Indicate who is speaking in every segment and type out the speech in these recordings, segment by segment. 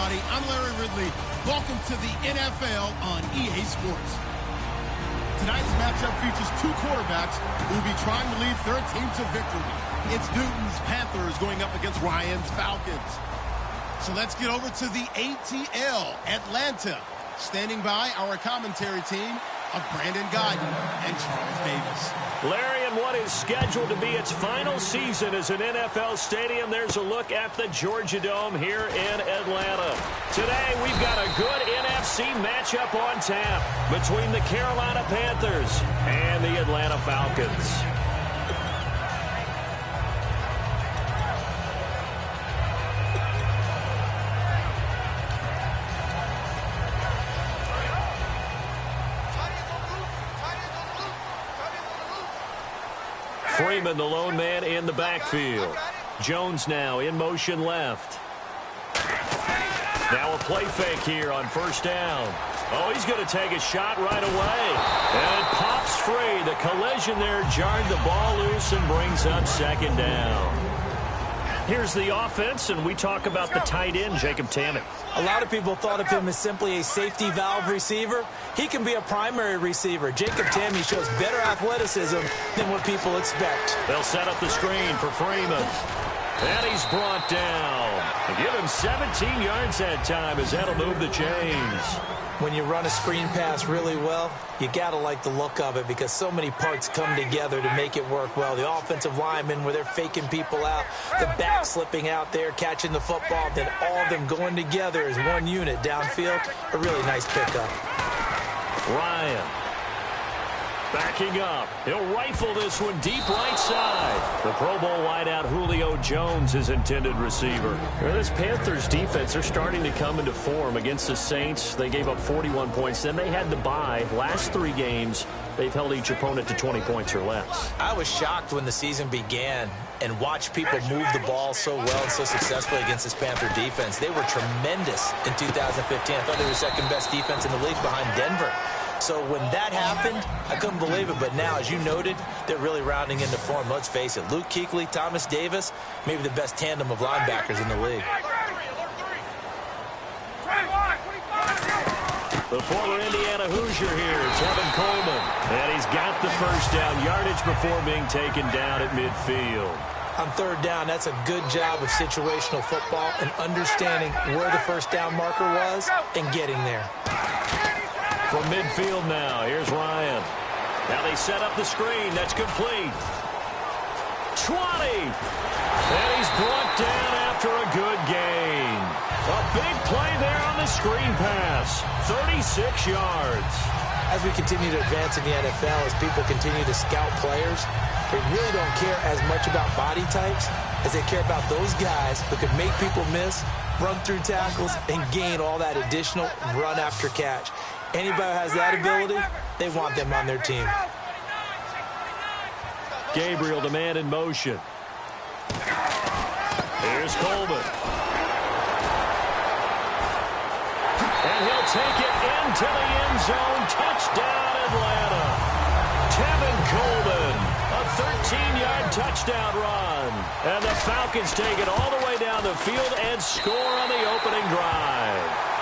Speaker 1: everybody. I'm Larry Ridley. Welcome to the NFL on EA Sports. Tonight's matchup features two quarterbacks who will be trying to lead their team to victory. It's Newton's Panthers going up against Ryan's Falcons. So let's get over to the ATL, Atlanta. Standing by our commentary team of Brandon Guyton and Charles Davis.
Speaker 2: Larry, in what is scheduled to be its final season as an NFL stadium, there's a look at the Georgia Dome here in Atlanta. Today, we've got a good NFC matchup on tap between the Carolina Panthers and the Atlanta Falcons. Freeman, the lone man in the backfield. Jones now in motion left. Now a play fake here on first down. Oh, he's going to take a shot right away. And it pops free. The collision there jarred the ball loose and brings up second down. Here's the offense, and we talk about the tight end, Jacob Tammett.
Speaker 3: A lot of people thought of him as simply a safety valve receiver. He can be a primary receiver. Jacob Tammett shows better athleticism than what people expect.
Speaker 2: They'll set up the screen for Freeman. And he's brought down. They give him 17 yards that time as that'll move the chains.
Speaker 3: When you run a screen pass really well, you got to like the look of it because so many parts come together to make it work well. The offensive linemen, where they're faking people out, the back slipping out there, catching the football, then all of them going together as one unit downfield. A really nice pickup.
Speaker 2: Ryan backing up. He'll rifle this one deep right side. The Pro Bowl wideout Julio Jones, his intended receiver. This Panthers defense, they're starting to come into form against the Saints. They gave up 41 points. Then they had the bye. Last 3 games, they've held each opponent to 20 points or less.
Speaker 3: I was shocked when the season began and watched people move the ball so well and so successfully against this Panther defense. They were tremendous in 2015. I thought they were the second best defense in the league behind Denver. So when that happened, I couldn't believe it. But now, as you noted, they're really rounding into form. Let's face it, Luke Kuechly, Thomas Davis, maybe the best tandem of linebackers in the league.
Speaker 2: The former Indiana Hoosier here, Tevin Coleman. And he's got the first down yardage before being taken down at midfield.
Speaker 3: On third down, that's a good job of situational football and understanding where the first down marker was and getting there.
Speaker 2: From midfield now, here's Ryan. Now they set up the screen. That's complete. 20. And he's brought down after a good gain. A big play there on the screen pass. 36 yards.
Speaker 3: As we continue to advance in the NFL, as people continue to scout players, they really don't care as much about body types as they care about those guys who can make people miss, run through tackles, and gain all that additional run after catch. Anybody who has that ability, they want them on their team.
Speaker 2: Gabriel, the man in motion. Here's Coleman. And he'll take it into the end zone. Touchdown, Atlanta. Tevin Coleman, a 13-yard touchdown run. And the Falcons take it all the way down the field and score on the opening drive.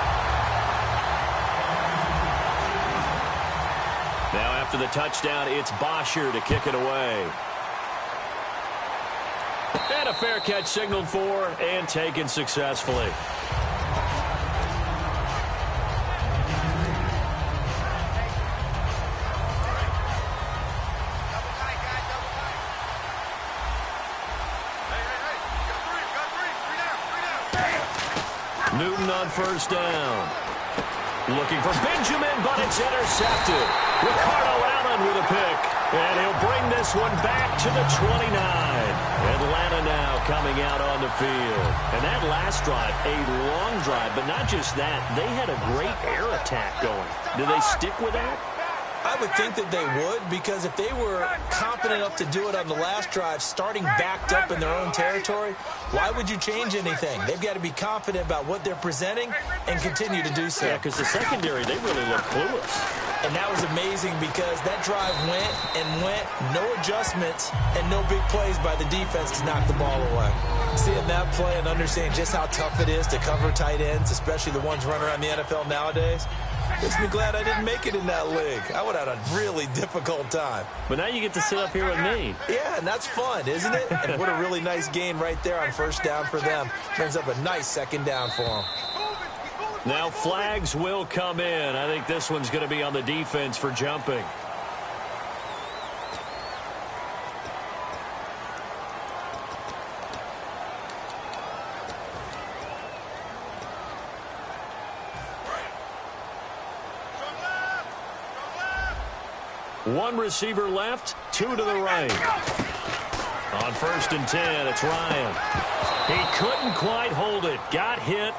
Speaker 2: Now after the touchdown, it's Bosher to kick it away. And a fair catch signaled for and taken successfully. Newton on first down. Looking for Benjamin, but it's intercepted. Ricardo Allen with a pick. And he'll bring this one back to the 29. Atlanta now coming out on the field. And that last drive, a long drive, but not just that. They had a great air attack going. Do they stick with that?
Speaker 3: I would think that they would, because if they were competent enough to do it on the last drive, starting backed up in their own territory, why would you change anything? They've got to be confident about what they're presenting and continue to do so.
Speaker 2: Yeah, because the secondary, they really look clueless.
Speaker 3: And that was amazing because that drive went and went, no adjustments and no big plays by the defense to knock the ball away. Seeing that play and understanding just how tough it is to cover tight ends, especially the ones running around the NFL nowadays, makes me glad I didn't make it in that league. I would have had a really difficult time.
Speaker 2: But now you get to sit up here with me.
Speaker 3: Yeah, and that's fun, isn't it? And what a really nice gain right there on first down for them. Brings up a nice second down for them.
Speaker 2: Now flags will come in. I think this one's going to be on the defense for jumping. One receiver left, two to the right. On 1st and 10, it's Ryan. He couldn't quite hold it. Got hit.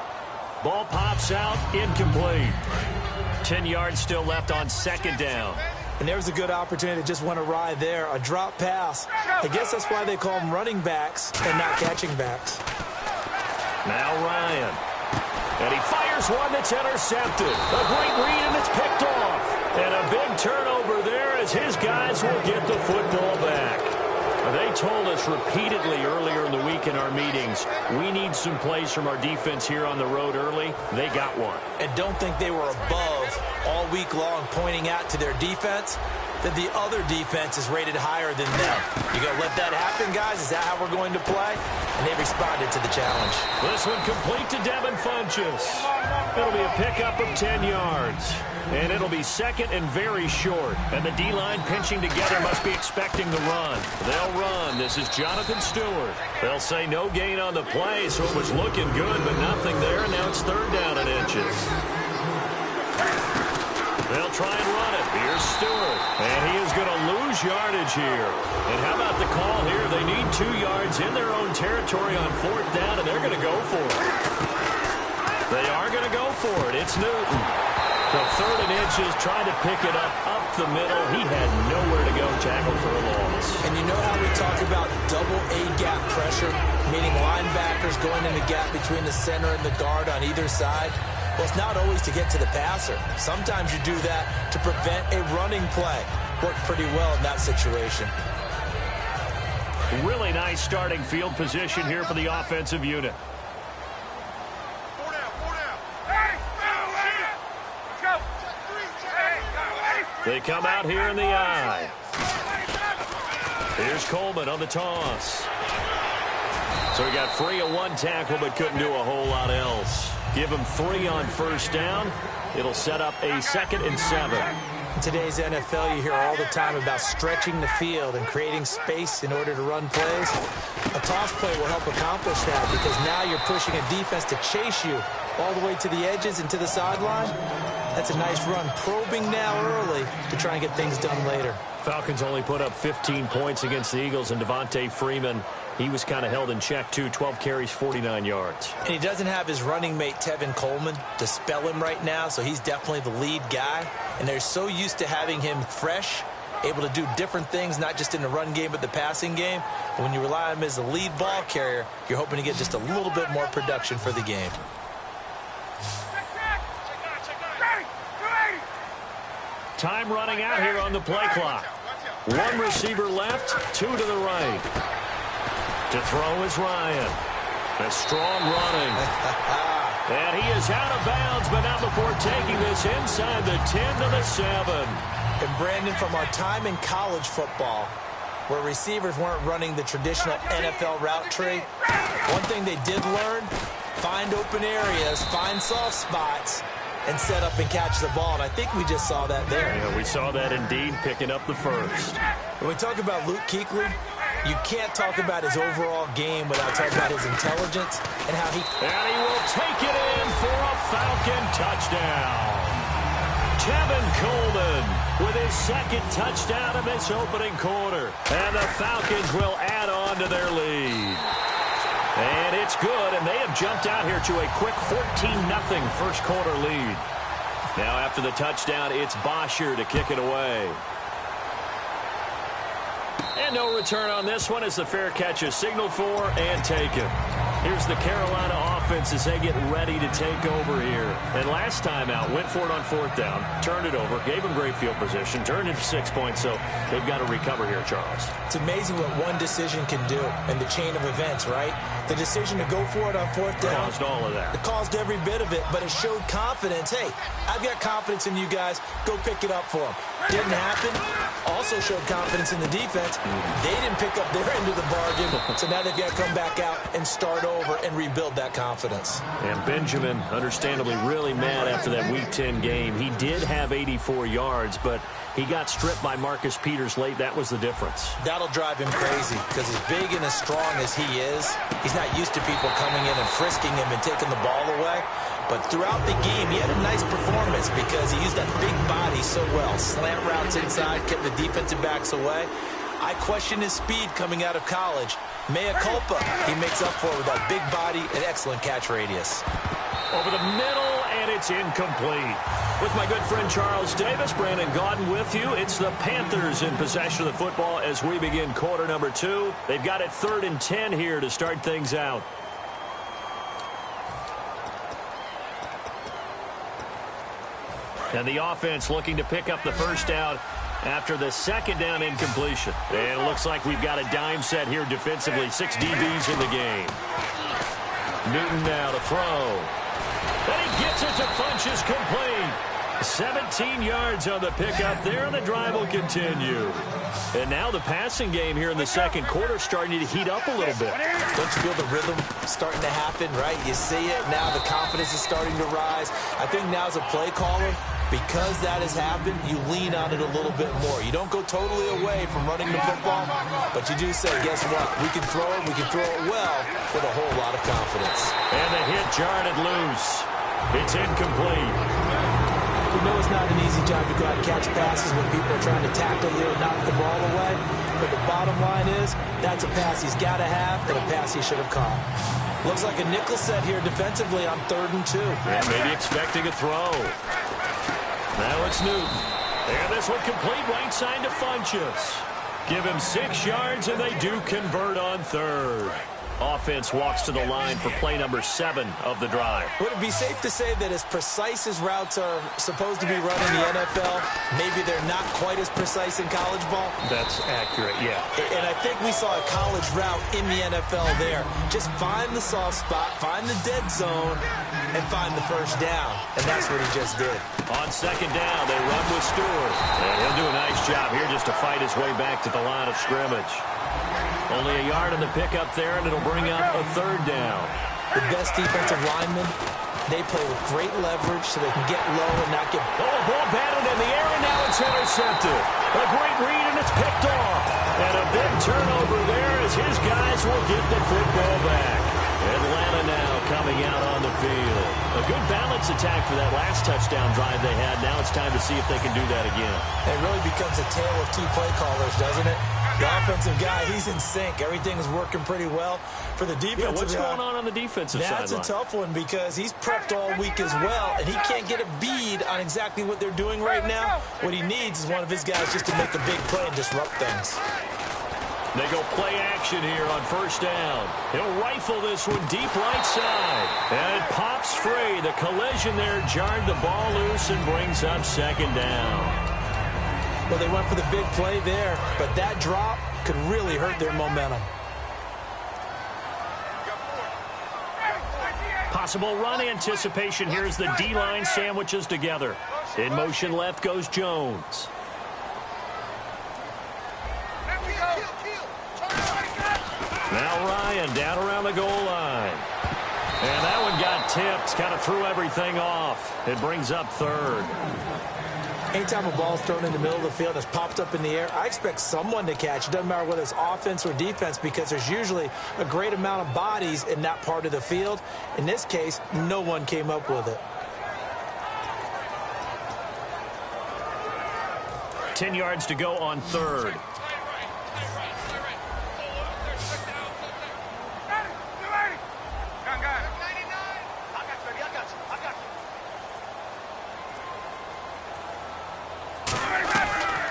Speaker 2: Ball pops out, incomplete. 10 yards still left on 2nd down.
Speaker 3: And there's a good opportunity that just went awry there. A drop pass. I guess that's why they call them running backs and not catching backs.
Speaker 2: Now Ryan. And he fires one that's intercepted. A great read, and it's picked off. And a big turnover there as his guys will get the football back. They told us repeatedly earlier in the week in our meetings, we need some plays from our defense here on the road early. They got one.
Speaker 3: And don't think they were above all week long pointing out to their defense that the other defense is rated higher than them. You going to let that happen, guys? Is that how we're going to play? And they responded to the challenge.
Speaker 2: This one complete to Devin Funchess. It'll be a pickup of 10 yards. And it'll be 2nd and very short. And the D-line pinching together must be expecting the run. They'll run. This is Jonathan Stewart. They'll say no gain on the play, so it was looking good, but nothing there. And now it's 3rd down and inches. They'll try and run it. Here's Stewart. And he is going to lose yardage here. And how about the call here? They need 2 yards in their own territory on 4th down, and they're going to go for it. They are going to go for it. It's Newton. So 3rd and inches, trying to pick it up the middle. He had nowhere to go, tackled for a loss.
Speaker 3: And you know how we talk about double A-gap pressure, meaning linebackers going in the gap between the center and the guard on either side? Well, it's not always to get to the passer. Sometimes you do that to prevent a running play. Worked pretty well in that situation.
Speaker 2: Really nice starting field position here for the offensive unit. They come out here in the eye. Here's Coleman on the toss. So he got free of one tackle but couldn't do a whole lot else. Give him 3 on 1st down. It'll set up a 2nd and 7.
Speaker 3: In today's NFL, you hear all the time about stretching the field and creating space in order to run plays. A toss play will help accomplish that because now you're pushing a defense to chase you all the way to the edges and to the sideline. That's a nice run, probing now early to try and get things done later.
Speaker 2: Falcons only put up 15 points against the Eagles, and Devontae Freeman, he was kind of held in check, too. 12 carries, 49 yards.
Speaker 3: And he doesn't have his running mate, Tevin Coleman, to spell him right now, so he's definitely the lead guy. And they're so used to having him fresh, able to do different things, not just in the run game, but the passing game. And when you rely on him as the lead ball carrier, you're hoping to get just a little bit more production for the game.
Speaker 2: Time running out here on the play clock. 1 receiver left, 2 to the right. To throw is Ryan. A strong running. And he is out of bounds, but not before taking this inside the 10 to the 7.
Speaker 3: And Brandon, from our time in college football, where receivers weren't running the traditional NFL route tree, one thing they did learn, find open areas, find soft spots, and set up and catch the ball. And I think we just saw that there.
Speaker 2: Yeah, we saw that indeed, picking up the first.
Speaker 3: When we talk about Luke Kuechly, you can't talk about his overall game without talking about his intelligence and how he...
Speaker 2: And he will take it in for a Falcon touchdown. Tevin Coleman with his 2nd touchdown in this opening quarter. And the Falcons will add on to their lead. And it's good, and they have jumped out here to a quick 14-0 first quarter lead. Now after the touchdown, it's Bosher to kick it away. And no return on this one as the fair catch is signaled for and taken. Here's the Carolina offense as they get ready to take over here. And last time out, went for it on 4th down, turned it over, gave them great field position, turned it to 6 points, so they've got to recover here, Charles.
Speaker 3: It's amazing what one decision can do in the chain of events, right? The decision to go for it on 4th down.
Speaker 2: Caused all of that.
Speaker 3: It caused every bit of it, but it showed confidence. Hey, I've got confidence in you guys. Go pick it up for them. Didn't happen. Also showed confidence in the defense. They didn't pick up their end of the bargain, so now they've got to come back out and start over and rebuild that confidence.
Speaker 2: And Benjamin, understandably, really mad after that Week 10 game. He did have 84 yards, but he got stripped by Marcus Peters late. That was the difference.
Speaker 3: That'll drive him crazy because as big and as strong as he is, he's not used to people coming in and frisking him and taking the ball away. But throughout the game, he had a nice performance because he used that big body so well. Slant routes inside, kept the defensive backs away. I question his speed coming out of college. Mea culpa. He makes up for it with that big body and excellent catch radius.
Speaker 2: Over the middle, and it's incomplete. With my good friend Charles Davis, Brandon Gaudin with you. It's the Panthers in possession of the football as we begin quarter number 2. They've got it 3rd and 10 here to start things out. And the offense looking to pick up the first down after the 2nd down incompletion. And it looks like we've got a dime set here defensively. 6 DBs in the game. Newton now to throw. And he gets it to Funchess complete. 17 yards on the pickup there, and the drive will continue. And now the passing game here in the second quarter starting to heat up a little bit.
Speaker 3: Don't you feel the rhythm starting to happen, right? You see it. Now the confidence is starting to rise. I think now as a play caller, because that has happened, you lean on it a little bit more. You don't go totally away from running the football, but you do say, guess what? We can throw it. We can throw it well with a whole lot of confidence.
Speaker 2: And the hit jarred it loose. It's incomplete.
Speaker 3: We know it's not an easy job to go out and catch passes when people are trying to tackle you and knock the ball away. But the bottom line is, that's a pass he's got to have and a pass he should have caught. Looks like a nickel set here defensively on 3rd and 2.
Speaker 2: And maybe expecting a throw. Now it's Newton. And this one complete right side to Funchess. Give him 6 yards, and they do convert on 3rd. Offense walks to the line for play number 7 of the drive.
Speaker 3: Would it be safe to say that as precise as routes are supposed to be run in the NFL, maybe they're not quite as precise in college ball?
Speaker 2: That's accurate, yeah.
Speaker 3: And I think we saw a college route in the NFL there. Just find the soft spot, find the dead zone, and find the first down. And that's what he just did.
Speaker 2: On 2nd down, they run with Stewart. And he'll do a nice job here just to fight his way back to the line of scrimmage. Only a yard on the pickup there, and it'll bring up a 3rd down.
Speaker 3: The best defensive linemen, they play with great leverage so they can get low and not get...
Speaker 2: Oh, ball batted in the air, and now it's intercepted. A great read, and it's picked off. And a big turnover there as his guys will get the football back. Atlanta now coming out on the field. A good balance attack for that last touchdown drive they had. Now it's time to see if they can do that again.
Speaker 3: It really becomes a tale of 2 play callers, doesn't it? The offensive guy, he's in sync. Everything's working pretty well. For the defensive
Speaker 2: guy, what's going on the defensive side?
Speaker 3: That's a tough one because he's prepped all week as well, and he can't get a bead on exactly what they're doing right now. What he needs is one of his guys just to make a big play and disrupt things.
Speaker 2: They go play action here on 1st down. He'll rifle this one deep right side. And it pops free. The collision there jarred the ball loose and brings up 2nd down.
Speaker 3: Well, they went for the big play there, but that drop could really hurt their momentum.
Speaker 2: Possible run anticipation here as the D-line sandwiches together. In motion left goes Jones. Now Ryan down around the goal line. And that one got tipped, kind of threw everything off. It brings up 3rd.
Speaker 3: Anytime a ball's thrown in the middle of the field and it's popped up in the air, I expect someone to catch. It doesn't matter whether it's offense or defense because there's usually a great amount of bodies in that part of the field. In this case, no one came up with it.
Speaker 2: 10 yards to go on 3rd.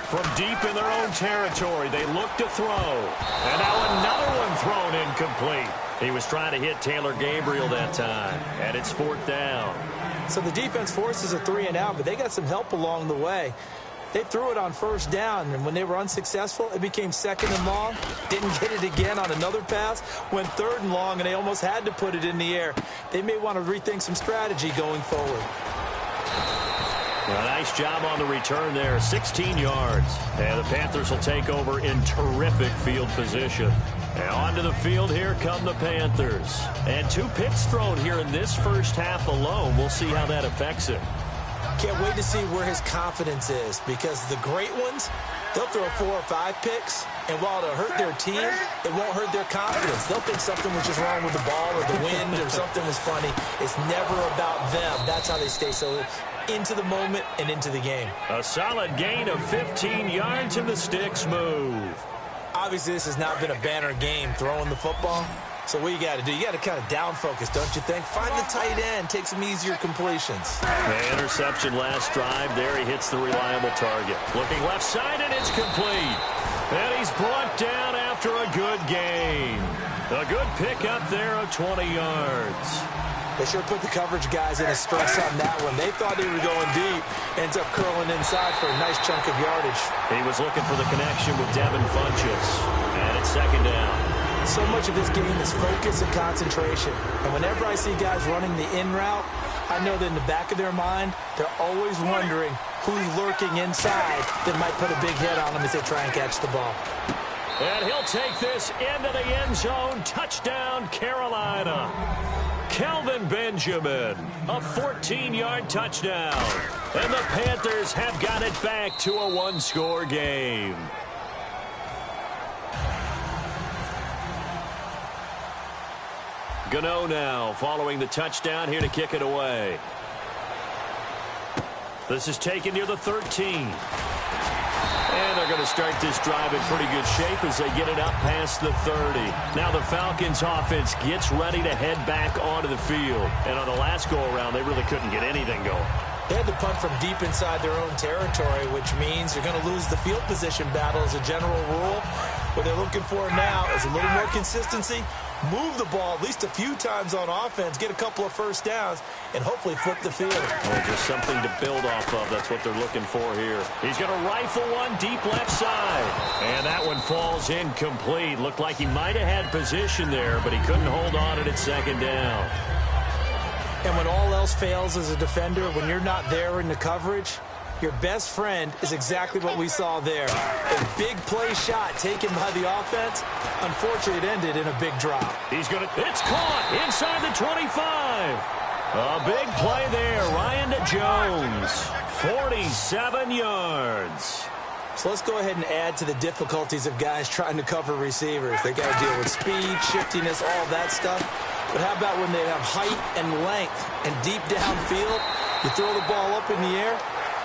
Speaker 2: From deep in their own territory, they look to throw. And now another one thrown incomplete. He was trying to hit Taylor Gabriel that time. And it's 4th down.
Speaker 3: So the defense forces a 3-and-out, but they got some help along the way. They threw it on first down, and when they were unsuccessful, it became 2nd and long. Didn't get it again on another pass. Went 3rd and long, and they almost had to put it in the air. They may want to rethink some strategy going forward.
Speaker 2: Well, nice job on the return there. 16 yards. And the Panthers will take over in terrific field position. And onto the field, here come the Panthers. And 2 picks thrown here in this first half alone. We'll see how that affects it.
Speaker 3: Can't wait to see where his confidence is, because the great ones, they'll throw 4 or 5 picks, and while it'll hurt their team, it won't hurt their confidence. They'll think something was just wrong with the ball or the wind or something was funny. It's never about them. That's how they stay so into the moment and into the game.
Speaker 2: A solid gain of 15 yards and the sticks move.
Speaker 3: Obviously, this has not been a banner game throwing the football. So what you got to do, you got to kind of down focus, don't you think? Find the tight end, take some easier completions.
Speaker 2: The interception last drive. There he hits the reliable target. Looking left side, and it's complete. And he's brought down after a good gain. A good pickup there of 20 yards.
Speaker 3: They sure put the coverage guys in a stress on that one. They thought they were going deep. Ends up curling inside for a nice chunk of yardage.
Speaker 2: He was looking for the connection with Devin Funchess. And it's 2nd down.
Speaker 3: So much of this game is focus and concentration. And whenever I see guys running the in route, I know that in the back of their mind, they're always wondering who's lurking inside that might put a big hit on them as they try and catch the ball.
Speaker 2: And he'll take this into the end zone. Touchdown, Carolina. Kelvin Benjamin, a 14-yard touchdown. And the Panthers have got it back to a 1-score game. Gano now following the touchdown here to kick it away. This is taken near the 13. And they're going to start this drive in pretty good shape as they get it up past the 30. Now the Falcons offense gets ready to head back onto the field. And on the last go-around, they really couldn't get anything going.
Speaker 3: They had to punt from deep inside their own territory, which means you're going to lose the field position battle as a general rule. What they're looking for now is a little more consistency, move the ball at least a few times on offense, get a couple of first downs, and hopefully flip the field.
Speaker 2: Well, just something to build off of. That's what they're looking for here. He's going to rifle one deep left side. And that one falls incomplete. Looked like he might have had position there, but he couldn't hold on it at 2nd down.
Speaker 3: And when all else fails as a defender, when you're not there in the coverage, your best friend is exactly what we saw there. A big play shot taken by the offense. Unfortunately, it ended in a big drop.
Speaker 2: It's caught inside the 25. A big play there. Ryan to Jones. 47 yards.
Speaker 3: So let's go ahead and add to the difficulties of guys trying to cover receivers. They got to deal with speed, shiftiness, all that stuff. But how about when they have height and length and deep downfield? You throw the ball up in the air.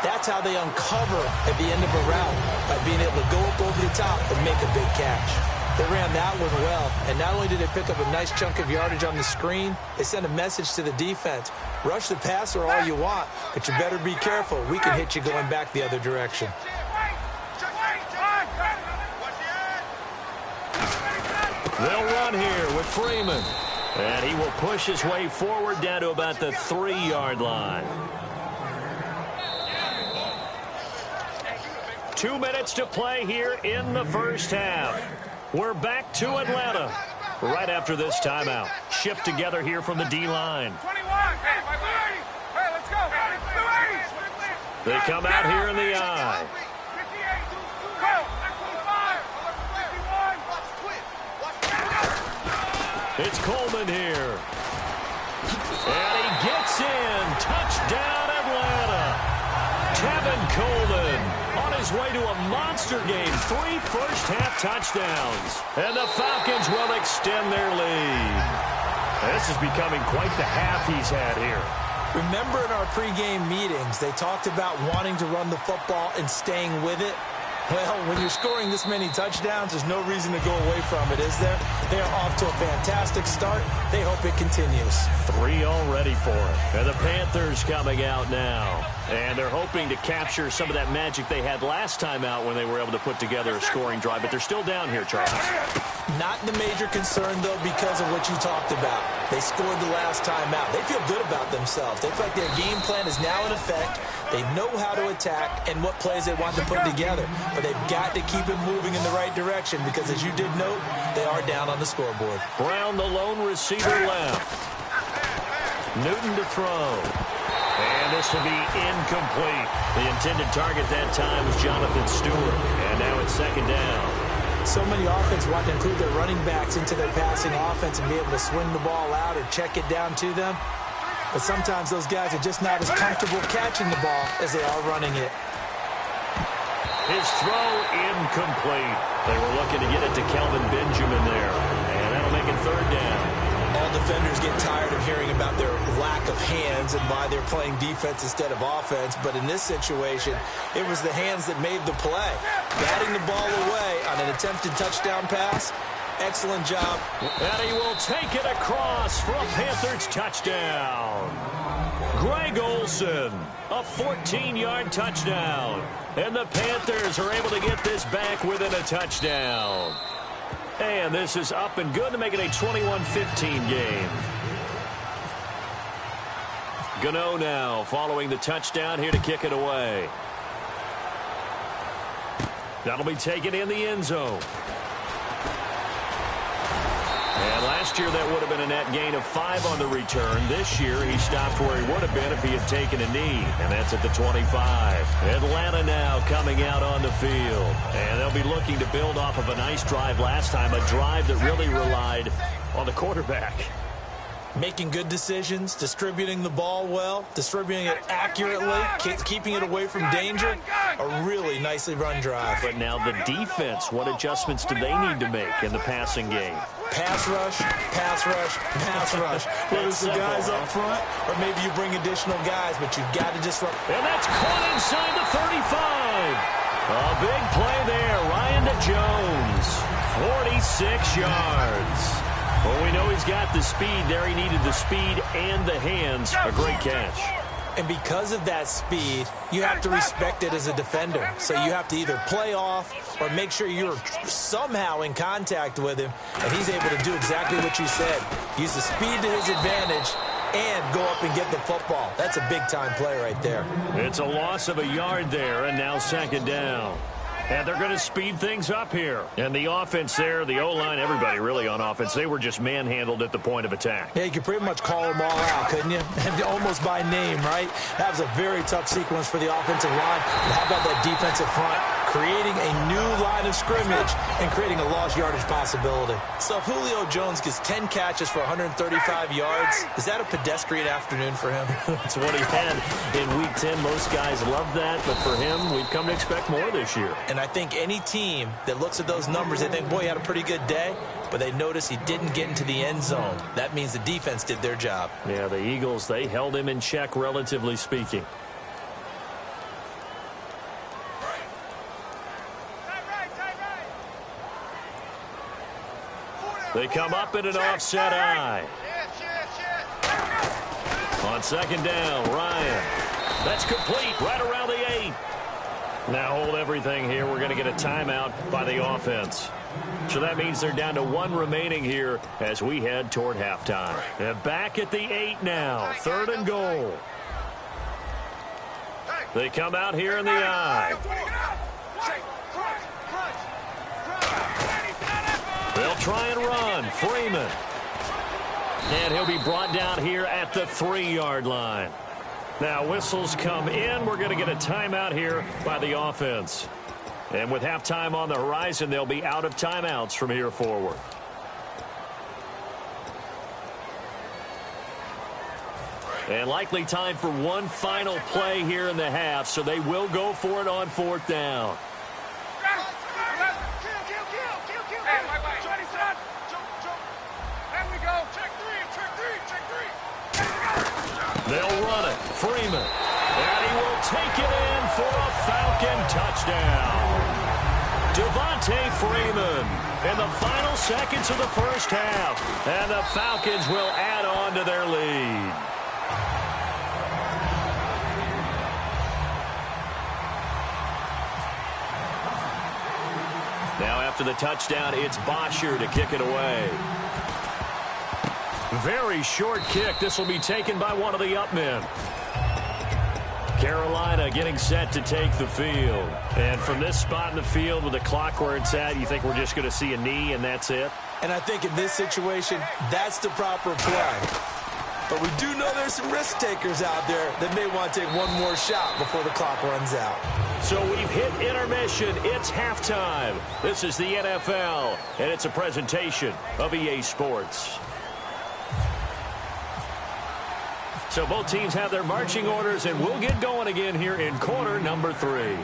Speaker 3: That's how they uncover at the end of a route, by being able to go up over the top and make a big catch. They ran that one well, and not only did they pick up a nice chunk of yardage on the screen, they sent a message to the defense. Rush the passer all you want, but you better be careful. We can hit you going back the other direction.
Speaker 2: They'll run here with Freeman. And he will push his way forward down to about the 3-yard line. 2 minutes to play here in the first half. We're back to Atlanta right after this timeout. Shift together here from the D-line. They come out here in the I. It's Coleman here. And he gets in. Touchdown, Atlanta. Tevin Coleman on his way to a monster game. 3 first-half touchdowns. And the Falcons will extend their lead. This is becoming quite the half he's had here.
Speaker 3: Remember in our pregame meetings, they talked about wanting to run the football and staying with it? Well, when you're scoring this many touchdowns, there's no reason to go away from it, is there? They are off to a fantastic start. They hope it continues.
Speaker 2: 3 already for it. And the Panthers coming out now. And they're hoping to capture some of that magic they had last time out when they were able to put together a scoring drive. But they're still down here, Charles.
Speaker 3: Not the major concern, though, because of what you talked about. They scored the last time out. They feel good about themselves. They feel like their game plan is now in effect. They know how to attack and what plays they want to put together. But they've got to keep it moving in the right direction because, as you did note, they are down on the scoreboard.
Speaker 2: Brown, the lone receiver left. Newton to throw. And this will be incomplete. The intended target that time was Jonathan Stewart. And now it's second down.
Speaker 3: So many offenses want to include their running backs into their passing offense and be able to swing the ball out or check it down to them. But sometimes those guys are just not as comfortable catching the ball as they are running it.
Speaker 2: His throw incomplete. They were looking to get it to Kelvin Benjamin there. And that'll make it third down.
Speaker 3: All defenders get tired of hearing about their lack of hands and why they're playing defense instead of offense. But in this situation, it was the hands that made the play. Batting the ball away on an attempted touchdown pass. Excellent job.
Speaker 2: And he will take it across for a Panthers touchdown. Greg Olsen, a 14-yard touchdown. And the Panthers are able to get this back within a touchdown. And this is up and good to make it a 21-15 game. Gano now following the touchdown here to kick it away. That'll be taken in the end zone. And last year that would have been a net gain of 5 on the return. This year he stopped where he would have been if he had taken a knee. And that's at the 25. Atlanta now coming out on the field. And they'll be looking to build off of a nice drive last time. A drive that really relied on the quarterback.
Speaker 3: Making good decisions, distributing the ball well, distributing it accurately, keeping it away from danger. A really nicely run drive.
Speaker 2: But now the defense, what adjustments do they need to make in the passing game?
Speaker 3: Pass rush, pass rush, pass rush. Whether it's the guys up front or maybe you bring additional guys, but you've got to disrupt.
Speaker 2: And that's caught inside the 35. A big play there. Ryan to Jones. 46 yards. Well, we know he's got the speed there. He needed the speed and the hands. A great catch.
Speaker 3: And because of that speed, you have to respect it as a defender. So you have to either play off or make sure you're somehow in contact with him. And he's able to do exactly what you said. Use the speed to his advantage and go up and get the football. That's a big-time play right there.
Speaker 2: It's a loss of a yard there, and now second down. And they're going to speed things up here. And the offense there, the O-line, everybody really on offense, they were just manhandled at the point of attack.
Speaker 3: Yeah, you could pretty much call them all out, couldn't you? And almost by name, right? That was a very tough sequence for the offensive line. And how about that defensive front? Creating a new line of scrimmage and creating a lost yardage possibility. So if Julio Jones gets 10 catches for 135 yards, is that a pedestrian afternoon for him?
Speaker 2: That's what he had in Week 10. Most guys love that, but for him, we've come to expect more this year.
Speaker 3: And I think any team that looks at those numbers, they think, boy, he had a pretty good day, but they notice he didn't get into the end zone. That means the defense did their job.
Speaker 2: Yeah, the Eagles, they held him in check, relatively speaking. They come up in an offset eye. On second down, Ryan. That's complete right around the 8. Now hold everything here. We're going to get a timeout by the offense. So that means they're down to 1 remaining here as we head toward halftime. And back at the 8 now. 3rd and goal. They come out here in the eye. They'll try and run. Freeman. And he'll be brought down here at the 3-yard line. Now whistles come in. We're going to get a timeout here by the offense. And with halftime on the horizon, they'll be out of timeouts from here forward. And likely time for one final play here in the half, so they will go for it on 4th down. They'll run it. Freeman. And he will take it in for a Falcon touchdown. Devontae Freeman in the final seconds of the first half. And the Falcons will add on to their lead. Now after the touchdown, it's Bosher to kick it away. Very short kick. This will be taken by one of the up men. Carolina getting set to take the field. And from this spot in the field with the clock where it's at, you think we're just going to see a knee and that's it?
Speaker 3: And I think in this situation, that's the proper play. But we do know there's some risk takers out there that may want to take one more shot before the clock runs out.
Speaker 2: So we've hit intermission. It's halftime. This is the NFL, and it's a presentation of EA Sports. So both teams have their marching orders, and we'll get going again here in quarter number 3.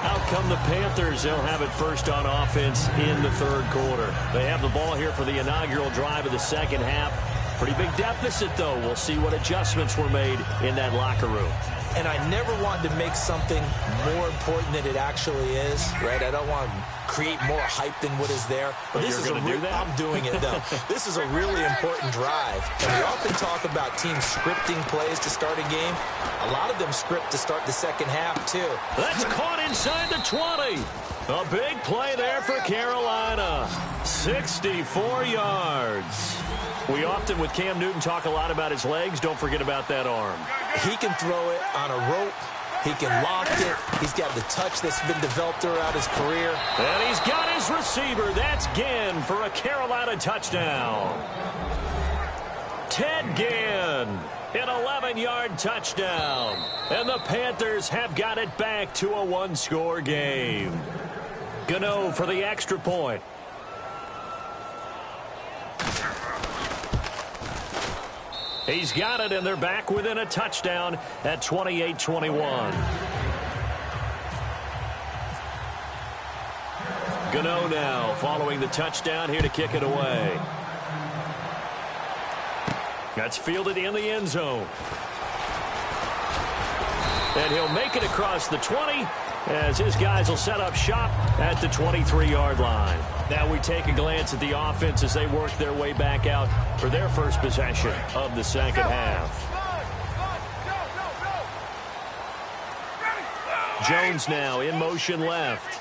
Speaker 2: Out come the Panthers. They'll have it first on offense in the third quarter. They have the ball here for the inaugural drive of the second half. Pretty big deficit, though. We'll see what adjustments were made in that locker room.
Speaker 3: And I never wanted to make something more important than it actually is, right? I don't want to create more hype than what is there. But this is I'm doing it, though. This is a really important drive. And we often talk about teams scripting plays to start a game. A lot of them script to start the second half, too.
Speaker 2: That's caught inside the 20. A big play there for Carolina. 64 yards. We often, with Cam Newton, talk a lot about his legs. Don't forget about that arm.
Speaker 3: He can throw it on a rope. He can lock it. He's got the touch that's been developed throughout his career.
Speaker 2: And he's got his receiver. That's Ginn for a Carolina touchdown. Ted Ginn, an 11-yard touchdown. And the Panthers have got it back to a one-score game. Gano for the extra point. He's got it, and they're back within a touchdown at 28-21. Gano now following the touchdown here to kick it away. That's fielded in the end zone. And he'll make it across the 20 as his guys will set up shop at the 23-yard line. Now we take a glance at the offense as they work their way back out for their first possession of the second half. Jones now in motion left.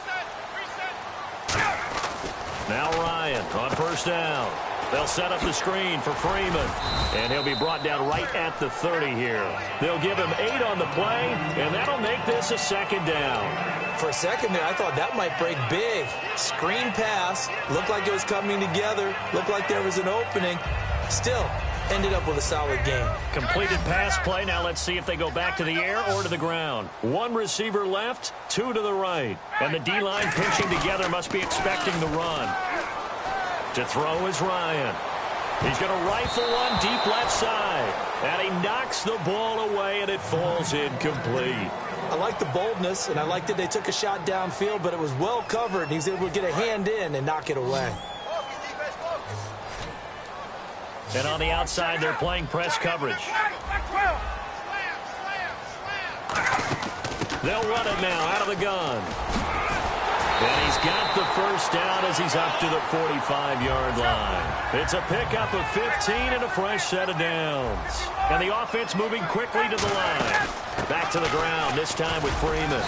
Speaker 2: Now Ryan on first down. They'll set up the screen for Freeman, and he'll be brought down right at the 30 here. They'll give him 8 on the play, and that'll make this a second down.
Speaker 3: For a second there, I thought that might break big. Screen pass, looked like it was coming together, looked like there was an opening. Still, ended up with a solid game.
Speaker 2: Completed pass play. Now let's see if they go back to the air or to the ground. One receiver left, 2 to the right. And the D-line pinching together must be expecting the run. To throw is Ryan. He's going to rifle one deep left side. And he knocks the ball away, and it falls incomplete.
Speaker 3: I like the boldness, and I like that they took a shot downfield, but it was well covered. He's able to get a hand in and knock it away.
Speaker 2: And on the outside, they're playing press coverage. They'll run it now out of the gun. And he's got the first down as he's up to the 45-yard line. It's a pickup of 15 and a fresh set of downs. And the offense moving quickly to the line. Back to the ground, this time with Freeman.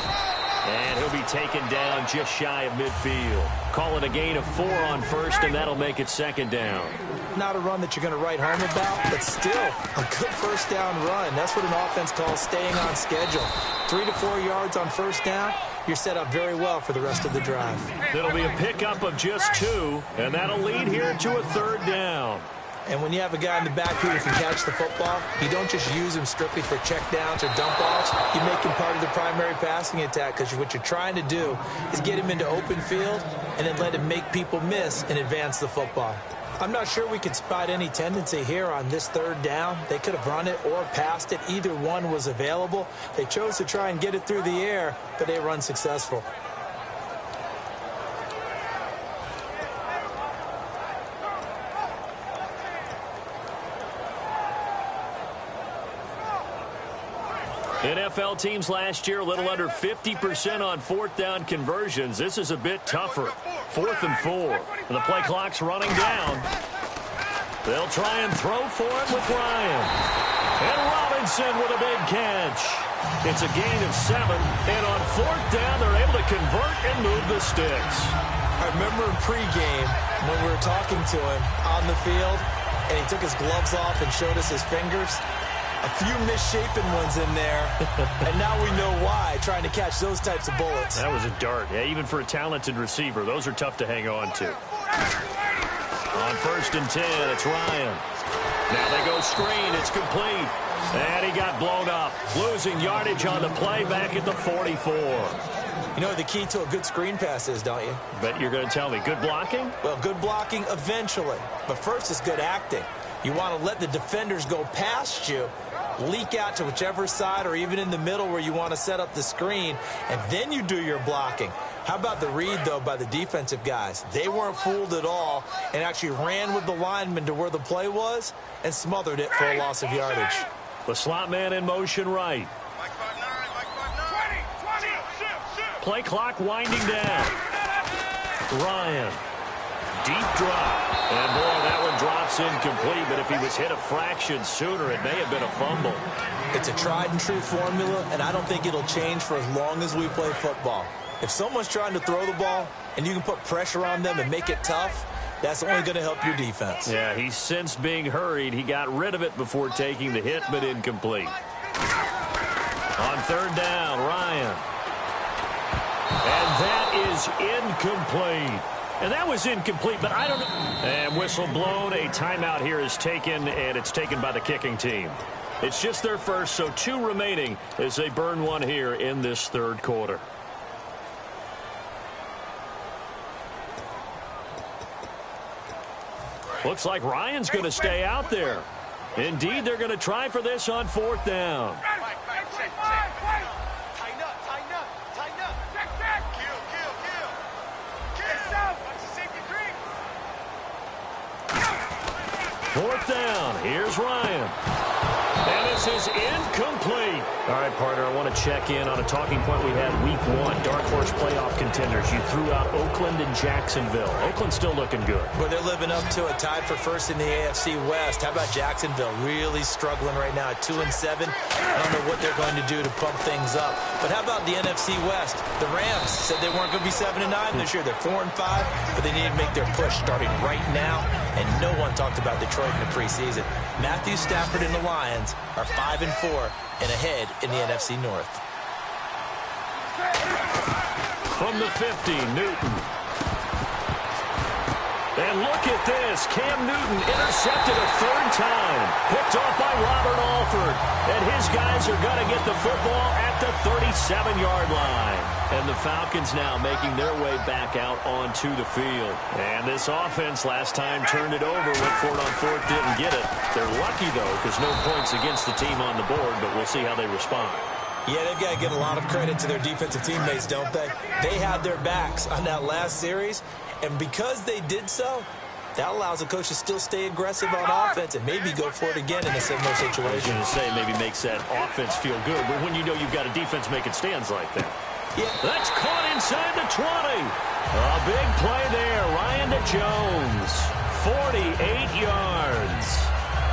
Speaker 2: And he'll be taken down just shy of midfield. Call it a gain of 4 on first, and that'll make it second down.
Speaker 3: Not a run that you're going to write home about, but still a good first down run. That's what an offense calls staying on schedule. 3 to 4 yards on first down. You're set up very well for the rest of the drive.
Speaker 2: It'll be a pickup of just 2, and that'll lead here to a third down.
Speaker 3: And when you have a guy in the backfield who can catch the football, you don't just use him strictly for checkdowns or dump-offs. You make him part of the primary passing attack because what you're trying to do is get him into open field and then let him make people miss and advance the football. I'm not sure we could spot any tendency here on this third down. They could have run it or passed it. Either one was available. They chose to try and get it through the air, but they were unsuccessful.
Speaker 2: NFL teams last year a little under 50% on fourth down conversions. This is a bit tougher. 4th and 4. The play clock's running down. They'll try and throw for it with Ryan. And Robinson with a big catch. It's a gain of 7. And on 4th down, they're able to convert and move the sticks.
Speaker 3: I remember in pregame when we were talking to him on the field, and he took his gloves off and showed us his fingers. A few misshapen ones in there, and now we know why, trying to catch those types of bullets.
Speaker 2: That was a dart. Yeah, even for a talented receiver, those are tough to hang on to. On 1st and 10, it's Ryan. Now they go screen. It's complete. And he got blown up. Losing yardage on the play back at the 44.
Speaker 3: You know what the key to a good screen pass is, don't you?
Speaker 2: Bet you're going to tell me. Good blocking?
Speaker 3: Well, good blocking eventually. But first is good acting. You want to let the defenders go past you, leak out to whichever side or even in the middle where you want to set up the screen, and then you do your blocking. How about the read, though, by the defensive guys? They weren't fooled at all and actually ran with the lineman to where the play was and smothered it for a loss of yardage.
Speaker 2: The slot man in motion right. Play clock winding down. Ryan. Deep drop. And, boy, that one drops incomplete. But if he was hit a fraction sooner, it may have been a fumble.
Speaker 3: It's a tried-and-true formula, and I don't think it'll change for as long as we play football. If someone's trying to throw the ball and you can put pressure on them and make it tough, that's only going to help your defense.
Speaker 2: Yeah, he's since being hurried. He got rid of it before taking the hit, but incomplete. On 3rd down, Ryan. And that is incomplete. And that was incomplete, but I don't know. And whistle blown. A timeout here is taken, and it's taken by the kicking team. It's just their first, so 2 remaining as they burn one here in this 3rd quarter. Looks like Ryan's going to stay out there. Indeed, they're going to try for this on 4th down. Fourth down. Here's Ryan. And this is incomplete. All right, partner, I want to check in on a talking point we had week 1. Dark horse playoff contenders. You threw out Oakland and Jacksonville. Oakland's still looking good.
Speaker 3: But they're living up to it, tied for first in the AFC West. How about Jacksonville? Really struggling right now at 2-7. I don't know what they're going to do to pump things up. But how about the NFC West? The Rams said they weren't going to be 7-9 this year. They're 4-5, but they need to make their push starting right now. And no one talked about Detroit in the preseason. Matthew Stafford and the Lions are 5-4 and ahead in the NFC North.
Speaker 2: From the 50, Newton. And look at this. Cam Newton intercepted a 3rd time. Picked off by Robert Alford. And his guys are going to get the football at the 37-yard line. And the Falcons now making their way back out onto the field. And this offense last time turned it over, went for it on 4th, didn't get it. They're lucky, though, because no points against the team on the board, but we'll see how they respond.
Speaker 3: Yeah, they've got to give a lot of credit to their defensive teammates, don't they? They had their backs on that last series, and because they did so, that allows the coach to still stay aggressive on offense and maybe go for it again in a similar situation.
Speaker 2: I was going to say maybe makes that offense feel good, but when you know you've got a defense making stands like that.
Speaker 3: Yeah.
Speaker 2: That's caught inside the 20. A big play there. Ryan to Jones. 48 yards.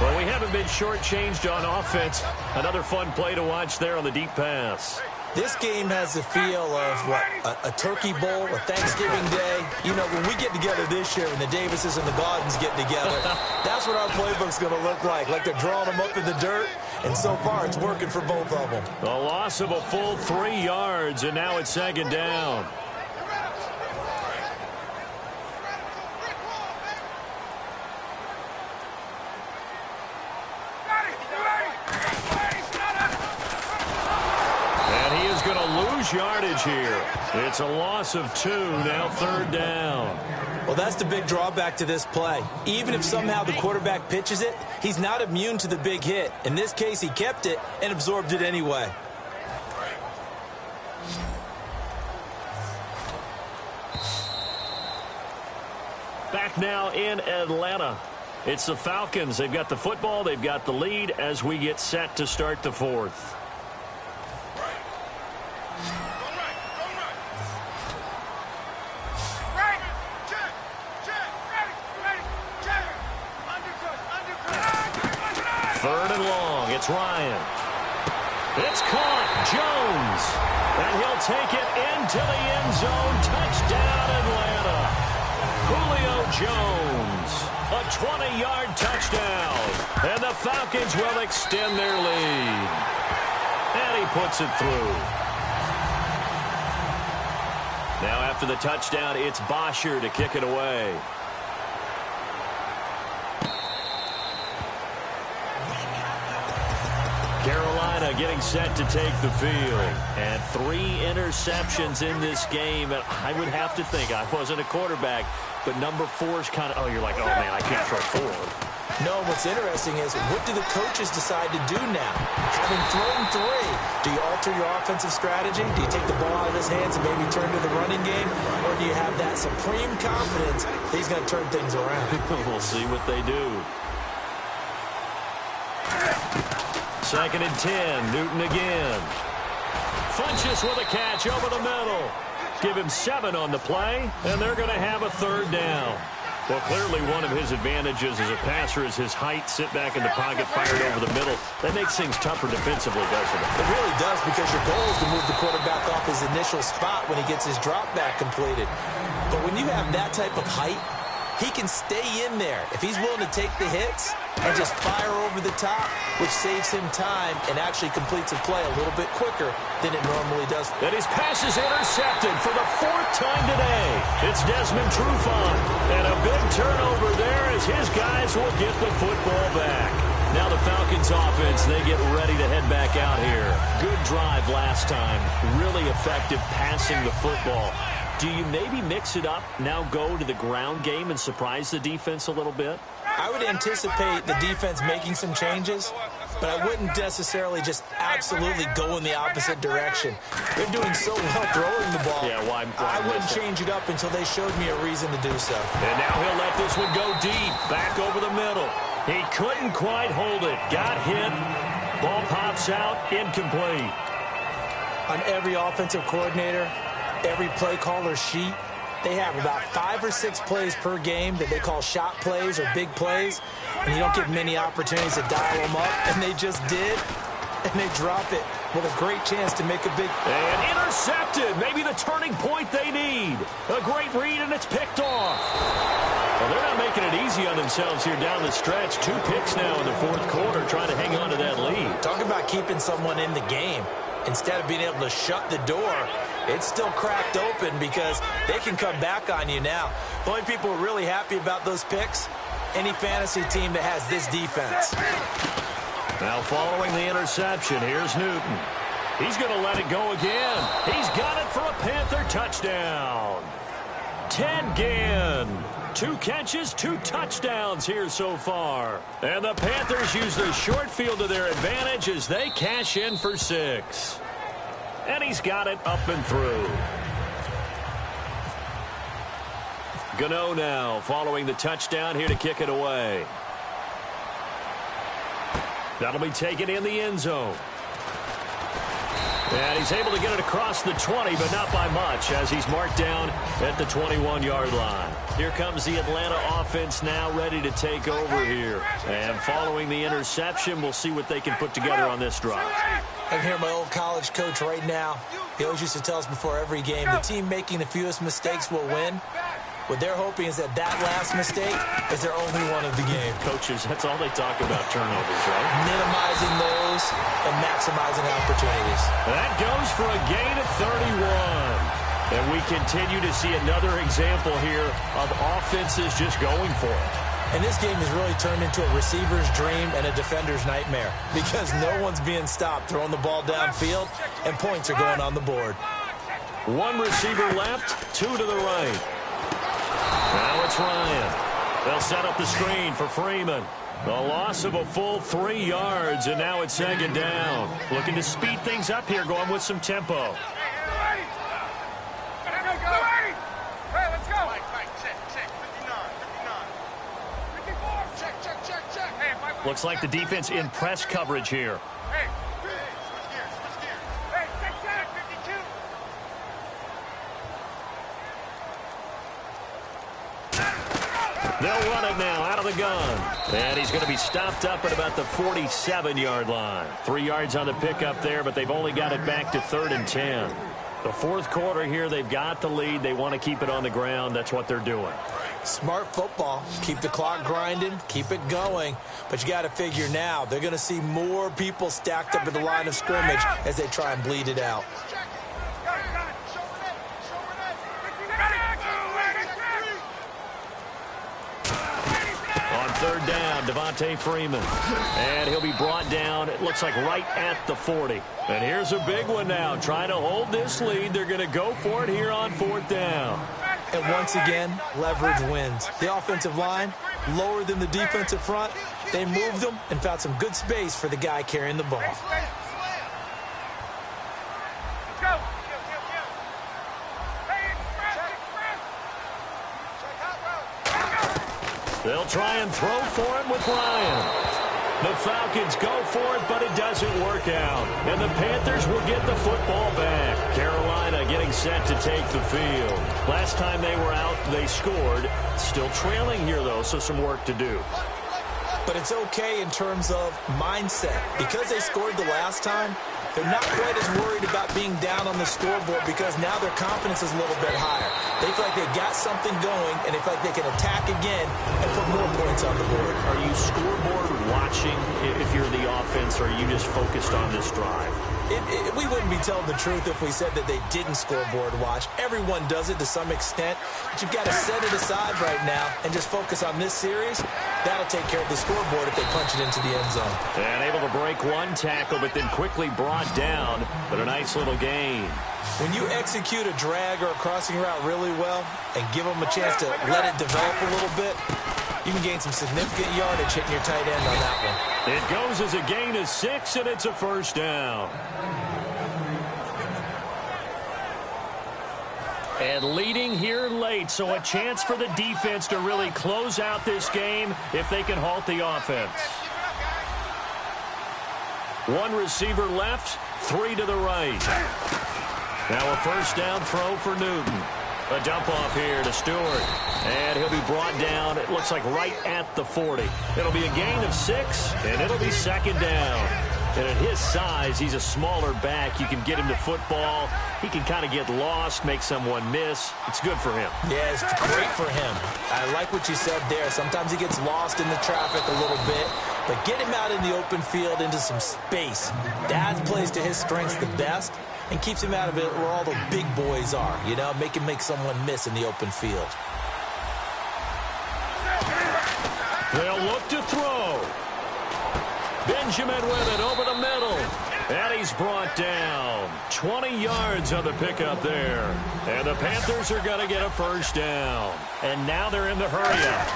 Speaker 2: Well, we haven't been shortchanged on offense. Another fun play to watch there on the deep pass.
Speaker 3: This game has the feel of, what, a turkey bowl, a Thanksgiving day. You know, when we get together this year and the Davises and the Gaudens get together, that's what our playbook's going to look like they're drawing them up in the dirt. And so far, it's working for both of them.
Speaker 2: A loss of a full 3 yards, and now it's 2nd down. Yardage here. It's a loss of 2, now 3rd down.
Speaker 3: Well, that's the big drawback to this play. Even if somehow the quarterback pitches it, he's not immune to the big hit. In this case, he kept it and absorbed it anyway.
Speaker 2: Back now in Atlanta. It's the Falcons. They've got the football. They've got the lead as we get set to start the 4th. Third and long. It's Ryan. It's caught. Jones. And he'll take it into the end zone. Touchdown, Atlanta. Julio Jones. A 20-yard touchdown. And the Falcons will extend their lead. And he puts it through. Now after the touchdown, it's Bosher to kick it away. Carolina getting set to take the field. And 3 interceptions in this game. And I would have to think, I wasn't a quarterback, but number 4 is kind of, oh, you're like, oh, man, I can't throw 4.
Speaker 3: No, what's interesting is, what do the coaches decide to do now? Having thrown 3, do you alter your offensive strategy? Do you take the ball out of his hands and maybe turn to the running game? Or do you have that supreme confidence that he's going to turn things around?
Speaker 2: We'll see what they do. 2nd and 10. Newton again. Funches with a catch over the middle. Give him 7 on the play, and they're going to have a 3rd down. Well, clearly one of his advantages as a passer is his height, sit back in the pocket, fired over the middle. That makes things tougher defensively, doesn't it?
Speaker 3: It really does, because your goal is to move the quarterback off his initial spot when he gets his drop back completed. But when you have that type of height, he can stay in there if he's willing to take the hits and just fire over the top, which saves him time and actually completes a play a little bit quicker than it normally does.
Speaker 2: And his pass is intercepted for the 4th time today. It's Desmond Trufant. And a big turnover there as his guys will get the football back. Now the Falcons offense, they get ready to head back out here. Good drive last time. Really effective passing the football. Do you maybe mix it up, now go to the ground game and surprise the defense a little bit?
Speaker 3: I would anticipate the defense making some changes, but I wouldn't necessarily just absolutely go in the opposite direction. They're doing so well throwing the ball.
Speaker 2: Yeah, why
Speaker 3: I wouldn't change it up until they showed me a reason to do so.
Speaker 2: And now he'll let this one go deep, back over the middle. He couldn't quite hold it. Got hit. Ball pops out, incomplete.
Speaker 3: On every offensive coordinator, every play caller sheet, they have about 5 or 6 plays per game that they call shot plays or big plays, and you don't get many opportunities to dial them up, and they just did, and they drop it with a great chance to make a big...
Speaker 2: And intercepted, maybe the turning point they need. A great read, and it's picked off. Well, they're not making it easy on themselves here down the stretch. 2 picks now in the 4th quarter, trying to hang on to that lead.
Speaker 3: Talk about keeping someone in the game. Instead of being able to shut the door, it's still cracked open because they can come back on you now. The only people who are really happy about those picks, any fantasy team that has this defense.
Speaker 2: Now following the interception, here's Newton. He's going to let it go again. He's got it for a Panther touchdown. Ted Ginn. 2 catches, 2 touchdowns here so far. And the Panthers use their short field to their advantage as they cash in for 6. And he's got it up and through. Gano now following the touchdown here to kick it away. That'll be taken in the end zone. And he's able to get it across the 20, but not by much, as he's marked down at the 21-yard line. Here comes the Atlanta offense now ready to take over here. And following the interception, we'll see what they can put together on this drive.
Speaker 3: I can hear my old college coach right now. He always used to tell us before every game, the team making the fewest mistakes will win. What they're hoping is that last mistake is their only one of the game.
Speaker 2: Coaches, that's all they talk about, turnovers, right?
Speaker 3: Minimizing those and maximizing opportunities.
Speaker 2: That goes for a gain of 31. And we continue to see another example here of offenses just going for it.
Speaker 3: And this game has really turned into a receiver's dream and a defender's nightmare because no one's being stopped throwing the ball downfield, and points are going on the board.
Speaker 2: 1 receiver left, 2 to the right. Now it's Ryan. They'll set up the screen for Freeman. The loss of a full 3 yards, and now it's 2nd down. Looking to speed things up here, going with some tempo. Looks like the defense in press coverage here. They'll run it now out of the the gun. And he's going to be stopped up at about the 47-yard line. 3 yards on the pickup there, but they've only got it back to 3rd and 10. The fourth quarter here, they've got the lead. They want to keep it on the ground. That's what they're doing.
Speaker 3: Smart football. Keep the clock grinding. Keep it going. But you got to figure now, they're going to see more people stacked up at the line of scrimmage as they try and bleed it out.
Speaker 2: On 3rd down, Devontae Freeman. And he'll be brought down, it looks like right at the 40. And here's a big one now. Trying to hold this lead. They're going to go for it here on 4th down.
Speaker 3: And once again, leverage wins. The offensive line, lower than the defensive front. They moved them and found some good space for the guy carrying the ball.
Speaker 2: They'll try and throw for it with Ryan. The Falcons go for it, but it doesn't work out. And the Panthers will get the football back. Carolina getting set to take the field. Last time they were out, they scored. Still trailing here, though, so some work to do.
Speaker 3: But it's okay in terms of mindset. Because they scored the last time, they're not quite as worried about being down on the scoreboard because now their confidence is a little bit higher. They feel like they got something going, and they feel like they can attack again and put more points on the board.
Speaker 2: Are you scoreboard watching if you're the offense, or are you just focused on this drive?
Speaker 3: We wouldn't be telling the truth if we said that they didn't scoreboard watch. Everyone does it to some extent, but you've got to set it aside right now and just focus on this series. That'll take care of the scoreboard if they punch it into the end zone.
Speaker 2: And able to break one tackle, but then quickly brought down. But a nice little gain.
Speaker 3: When you execute a drag or a crossing route really well and give them a chance to let it develop a little bit, you can gain some significant yardage hitting your tight end on that one.
Speaker 2: It goes as a gain of 6, and it's a 1st down. And leading here late, so a chance for the defense to really close out this game if they can halt the offense. 1 receiver left, 3 to the right. Now a 1st down throw for Newton. A dump off here to Stewart. And he'll be brought down, it looks like right at the 40. It'll be a gain of 6, and it'll be 2nd down. And at his size, he's a smaller back. You can get him to football. He can kind of get lost, make someone miss. It's good for him.
Speaker 3: Yeah, it's great for him. I like what you said there. Sometimes he gets lost in the traffic a little bit. But get him out in the open field into some space. That plays to his strengths the best and keeps him out of it where all the big boys are. You know, make him make someone miss in the open field.
Speaker 2: They'll look to throw. Benjamin with it over the middle. And he's brought down. 20 yards on the pickup there. And the Panthers are going to get a 1st down. And now they're in the hurry-up.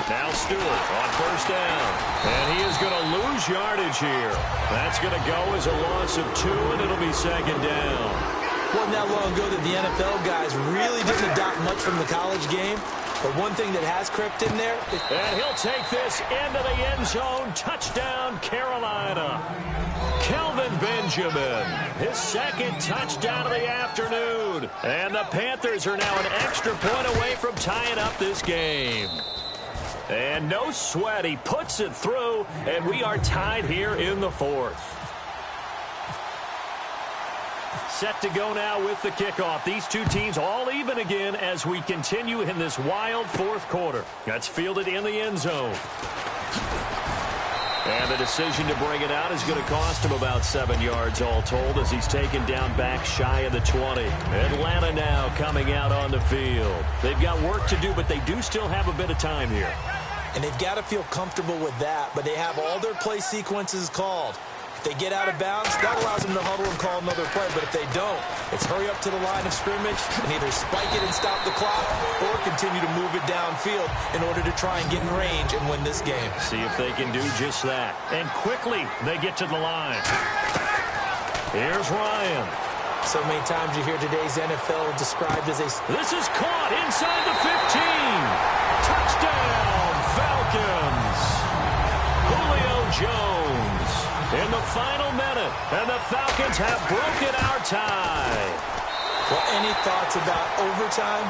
Speaker 2: Now Stewart on 1st down. And he is going to lose yardage here. That's going to go as a loss of 2, and it'll be 2nd down.
Speaker 3: Wasn't that long ago that the NFL guys really didn't adopt much from the college game. But one thing that has crept in there.
Speaker 2: And he'll take this into the end zone. Touchdown, Carolina. Kelvin Benjamin, his 2nd touchdown of the afternoon. And the Panthers are now an extra point away from tying up this game. And no sweat, he puts it through, and we are tied here in the 4th. Set to go now with the kickoff. These two teams all even again as we continue in this wild 4th quarter. That's fielded in the end zone. And the decision to bring it out is going to cost him about 7 yards all told as he's taken down back shy of the 20. Atlanta now coming out on the field. They've got work to do, but they do still have a bit of time here.
Speaker 3: And they've got to feel comfortable with that, but they have all their play sequences called. If they get out of bounds, that allows them to huddle and call another play. But if they don't, it's hurry up to the line of scrimmage and either spike it and stop the clock or continue to move it downfield in order to try and get in range and win this game.
Speaker 2: See if they can do just that. And quickly, they get to the line. Here's Ryan.
Speaker 3: So many times you hear today's NFL described as a...
Speaker 2: This is caught inside the 15. Touchdown, Falcons. Julio Jones in the final minute, and the Falcons have broken our tie.
Speaker 3: Well, any thoughts about overtime?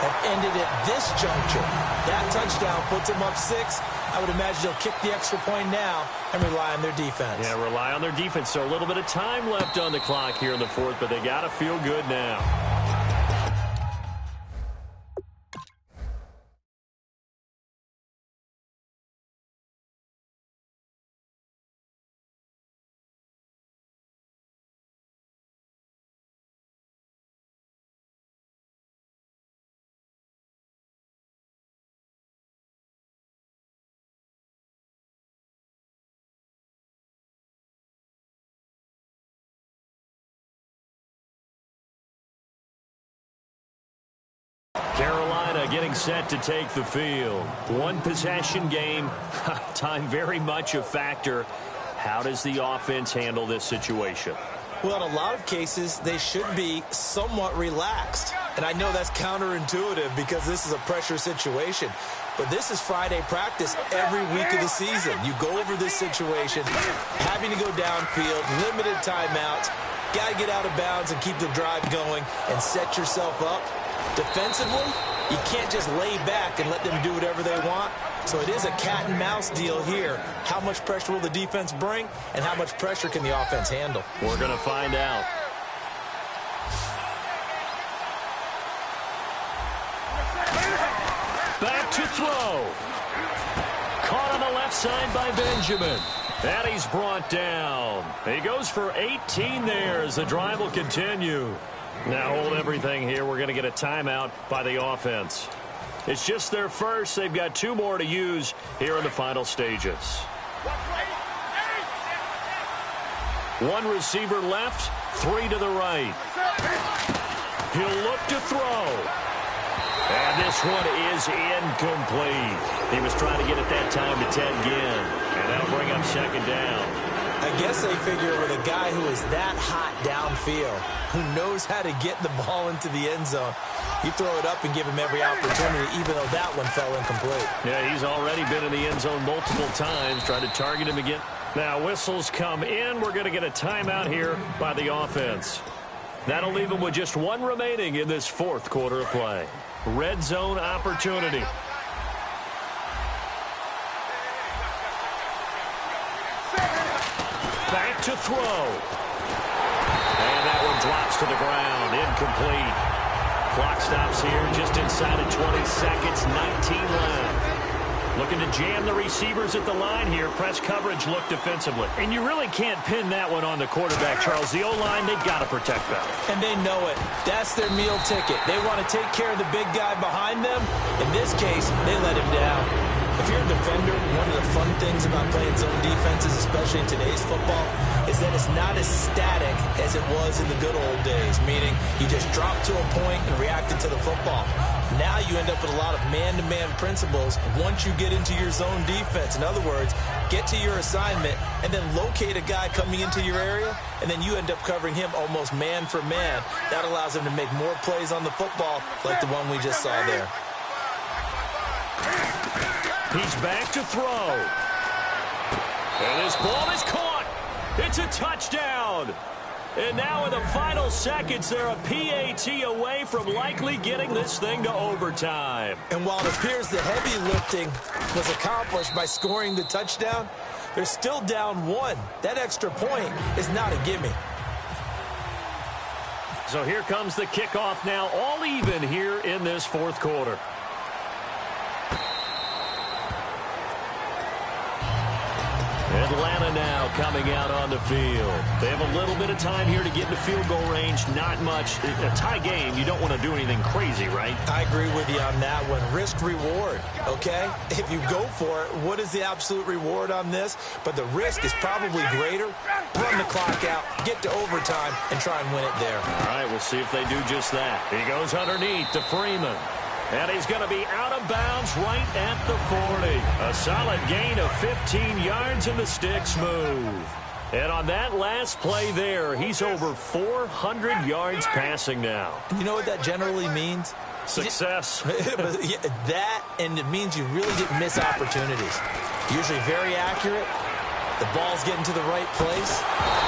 Speaker 3: have ended at this juncture. That touchdown puts them up 6. I would imagine they'll kick the extra point now and rely on their defense.
Speaker 2: Yeah, rely on their defense. So a little bit of time left on the clock here in the fourth, but they got to feel good now. Carolina getting set to take the field. One possession game. Time very much a factor. How does the offense handle this situation?
Speaker 3: Well, in a lot of cases, they should be somewhat relaxed. And I know that's counterintuitive because this is a pressure situation. But this is Friday practice every week of the season. You go over this situation, having to go downfield, limited timeouts, got to get out of bounds and keep the drive going and set yourself up. Defensively, you can't just lay back and let them do whatever they want. So it is a cat and mouse deal here. How much pressure will the defense bring, and how much pressure can the offense handle?
Speaker 2: We're going to find out. Back to throw. Caught on the left side by Benjamin. And he's brought down. He goes for 18 there as the drive will continue. Now hold everything here. We're going to get a timeout by the offense. It's just their first. They've got 2 more to use here in the final stages. 1 receiver left, 3 to the right. He'll look to throw. And this one is incomplete. He was trying to get it that time to Ted Ginn. And that'll bring up second down.
Speaker 3: I guess they figure with a guy who is that hot downfield, who knows how to get the ball into the end zone, you throw it up and give him every opportunity, even though that one fell incomplete.
Speaker 2: Yeah, he's already been in the end zone multiple times, trying to target him again. Now, whistles come in. We're going to get a timeout here by the offense. That'll leave them with just 1 remaining in this fourth quarter of play. Red zone opportunity. Back to throw. And that one drops to the ground. Incomplete. Clock stops here just inside of 20 seconds. 19 left. Looking to jam the receivers at the line here. Press coverage look defensively. And you really can't pin that one on the quarterback, Charles. The O-line, they've got to protect that.
Speaker 3: And they know it. That's their meal ticket. They want to take care of the big guy behind them. In this case, they let him down. If you're a defender, one of the fun things about playing zone defenses, especially in today's football, is that it's not as static as it was in the good old days, meaning you just drop to a point and reacted to the football. Now you end up with a lot of man-to-man principles once you get into your zone defense. In other words, get to your assignment and then locate a guy coming into your area, and then you end up covering him almost man for man. That allows him to make more plays on the football like the one we just saw there.
Speaker 2: He's back to throw. And this ball is caught. It's a touchdown. And now in the final seconds, they're a PAT away from likely getting this thing to overtime.
Speaker 3: And while it appears the heavy lifting was accomplished by scoring the touchdown, they're still down 1. That extra point is not a gimme.
Speaker 2: So here comes the kickoff now, all even here in this fourth quarter. Atlanta now coming out on the field. They have a little bit of time here to get into field goal range. Not much. A tie game, you don't want to do anything crazy, right?
Speaker 3: I agree with you on that one. Risk-reward, okay? If you go for it, what is the absolute reward on this? But the risk is probably greater. Run the clock out, get to overtime, and try and win it there.
Speaker 2: All right, we'll see if they do just that. He goes underneath to Freeman. And he's going to be out of bounds right at the 40. A solid gain of 15 yards and the sticks move. And on that last play there, he's over 400 yards passing now.
Speaker 3: You know what that generally means?
Speaker 2: Success.
Speaker 3: That, and it means you really didn't miss opportunities. Usually very accurate, The ball's getting to the right place.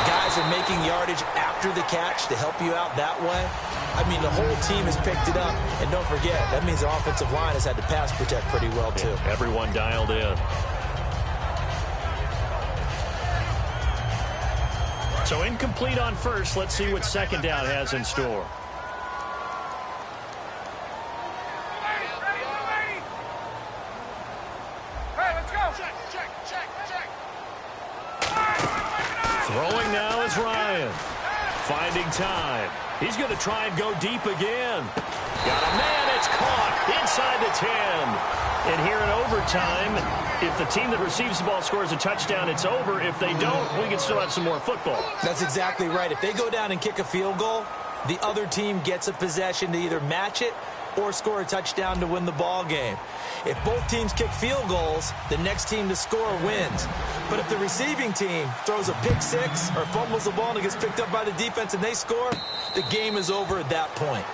Speaker 3: Guys are making yardage after the catch to help you out that way. I mean, the whole team has picked it up. And don't forget, that means the offensive line has had to pass protect pretty well, too.
Speaker 2: Yeah, everyone dialed in. So incomplete on first. Let's see what second down has in store. Throwing now is Ryan. Finding time. He's going to try and go deep again. Got a man. It's caught inside the 10. And here in overtime, if the team that receives the ball scores a touchdown, it's over. If they don't, we can still have some more football.
Speaker 3: That's exactly right. If they go down and kick a field goal, the other team gets a possession to either match it or score a touchdown to win the ball game. If both teams kick field goals, the next team to score wins. But if the receiving team throws a pick six or fumbles the ball and it gets picked up by the defense and they score, the game is over at that point.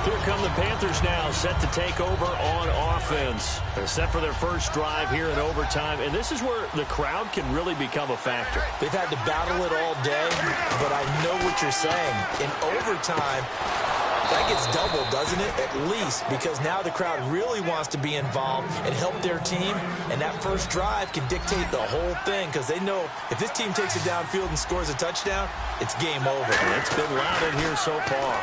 Speaker 2: Here come the Panthers now, set to take over on offense. They're set for their first drive here in overtime, and this is where the crowd can really become a factor.
Speaker 3: They've had to battle it all day, but I know what you're saying. In overtime, that gets doubled, doesn't it? At least, because now the crowd really wants to be involved and help their team, and that first drive can dictate the whole thing because they know if this team takes it downfield and scores a touchdown, it's game over.
Speaker 2: It's been loud in here so far.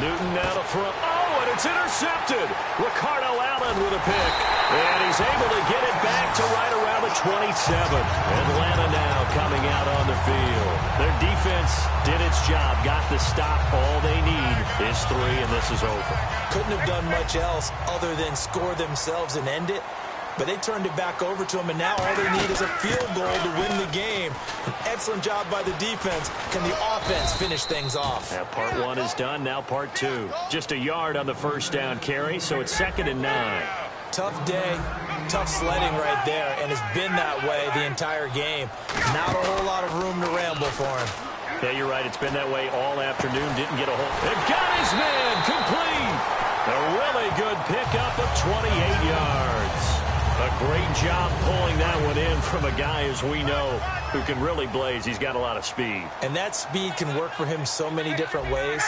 Speaker 2: Newton now to throw. Oh, and it's intercepted. Ricardo Allen with a pick. And he's able to get it back to right around the 27. Atlanta now coming out on the field. Their defense did its job, got the stop. All they need is 3, and this is over.
Speaker 3: Couldn't have done much else other than score themselves and end it. But they turned it back over to him, and now all they need is a field goal to win the game. An excellent job by the defense. Can the offense finish things off?
Speaker 2: Yeah, part 1 is done, now part 2. Just a yard on the first down carry, so it's 2nd and 9.
Speaker 3: Tough day, tough sledding right there, and it's been that way the entire game. Not a whole lot of room to ramble for him.
Speaker 2: Yeah, you're right. It's been that way all afternoon. Didn't get a hold. It got his man complete. A really good pickup of 28 yards. A great job pulling that one in from a guy, as we know, who can really blaze. He's got a lot of speed.
Speaker 3: And that speed can work for him so many different ways.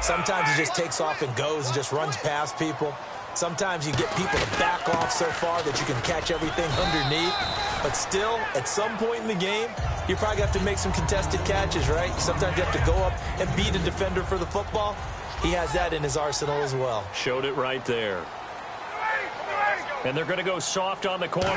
Speaker 3: Sometimes he just takes off and goes and just runs past people. Sometimes you get people to back off so far that you can catch everything underneath. But still, at some point in the game, you probably have to make some contested catches, right? Sometimes you have to go up and beat a defender for the football. He has that in his arsenal as well.
Speaker 2: Showed it right there. And they're going to go soft on the corners.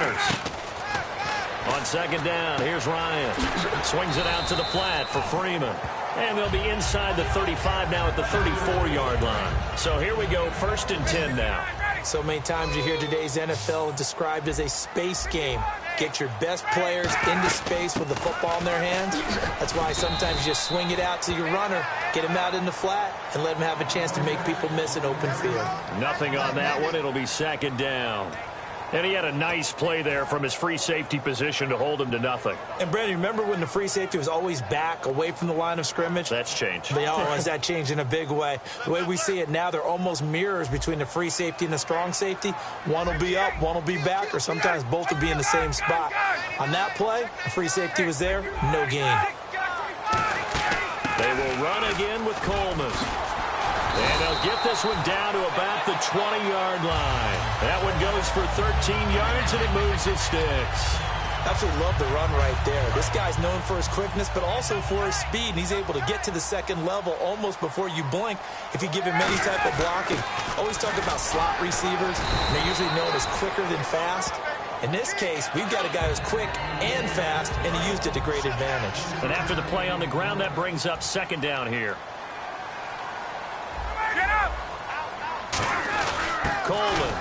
Speaker 2: On 2nd down, here's Ryan. Swings it out to the flat for Freeman. And they'll be inside the 35 now at the 34-yard line. So here we go, 1st and 10 now.
Speaker 3: So many times you hear today's NFL described as a space game. Get your best players into space with the football in their hands. That's why sometimes you just swing it out to your runner, get him out in the flat, and let him have a chance to make people miss an open field.
Speaker 2: Nothing on that one. It'll be 2nd down. And he had a nice play there from his free safety position to hold him to nothing.
Speaker 3: And, Brandon, remember when the free safety was always back, away from the line of scrimmage?
Speaker 2: That's changed.
Speaker 3: That changed in a big way. The way we see it now, they're almost mirrors between the free safety and the strong safety. One will be up, one will be back, or sometimes both will be in the same spot. On that play, the free safety was there, no gain.
Speaker 2: They will run again with Coleman. And they'll get this one down to about the 20-yard line. That one goes for 13 yards, and it moves his sticks.
Speaker 3: Absolutely love the run right there. This guy's known for his quickness, but also for his speed, and he's able to get to the 2nd level almost before you blink if you give him any type of blocking. Always talk about slot receivers, and they're usually known as quicker than fast. In this case, we've got a guy who's quick and fast, and he used it to great advantage.
Speaker 2: And after the play on the ground, that brings up 2nd down here. Coleman.